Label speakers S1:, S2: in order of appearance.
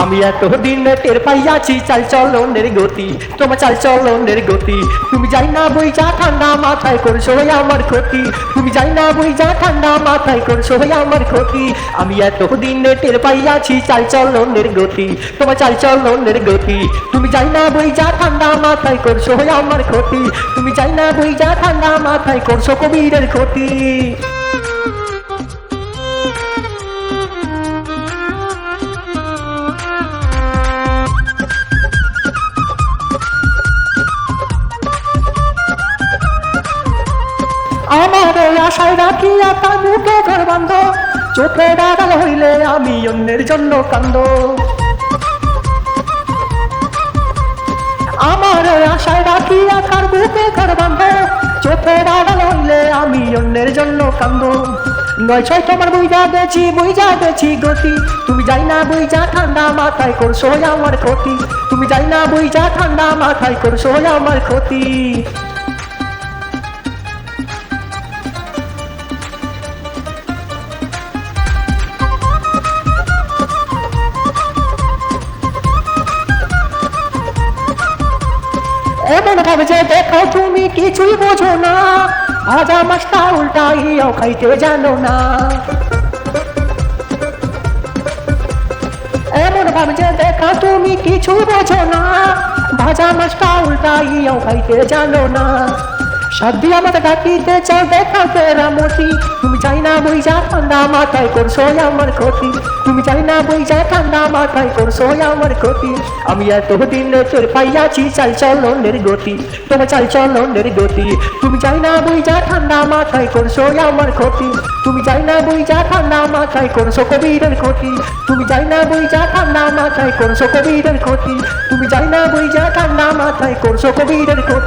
S1: আমি এতদিন টের পাইয়াছি চাল চলনের গতি, তোমার চাল চলনের গতি। তুমি যাই না বই যা ঠান্ডা মাথায় করছো আমার ক্ষতি, তুমি যাই না বই যা ঠান্ডা মাথায় করছো আমার ক্ষতি। আমি এতদিন টের পাইয়াছি চাল চলনের গতি, তোমার চাল চলনের গতি। তুমি যাই না বই যা ঠান্ডা মাথায় করছো আমার ক্ষতি, তুমি যাই না বই যা ঠান্ডা মাথায় করছো কবিরের ক্ষতি। আমার আশায় রাখিয়া তার মুখে ঘর বান্ধ, চোখে ডাকাল হইলে আমি অন্যের জন্য কান্দ। আমার আশায় রাখিয়া তার বুকে ঘর বান্ধ, চোখে ডাকাল হইলে আমি অন্যের জন্য কান্দ। নয় ছয় তোমার বুঝা গেছি গতি, তুমি যাই না বুঝা ঠান্ডা মাথায় করছো আমার ক্ষতি, তুমি যাই না বুঝা ঠান্ডা মাথায় করছো আমার ক্ষতি। এমন ভাবে যে দেখো তুমি কিছুই বোঝো না, ভাজা মাছটা উল্টাইয়াও খাইতে জানো না। এমন ভাবে যে দেখো তুমি কিছুই বোঝো না, ভাজা মাছটা উল্টাইয়াও খাইতে জানো না। সাধ্যি আমাকে ডাকিতে চাও দেখাতে রামতি, তুমি চাই না বই যা ঠান্ডা মাথায় করছো আমার ক্ষতি, তুমি চাই না বই যা ঠান্ডা মাথায় করছো আমার ক্ষতি। আমি এতদিন তোর পাইয়াছি চাল চলনের গতি, তোমার চাল চলনের গতি। তুমি চাই না বই যা ঠান্ডা মাথায় করছো আমার ক্ষতি, তুমি চাই না বই যা ঠান্ডা মাথায় করছো কবিরের ক্ষতি, তুমি চাই না বই যা ঠান্ডা মাথায় করছো কবিরের ক্ষতি, তুমি চাই না বই যা ঠান্ডা মাথায় করছো কবিরের ক্ষতি।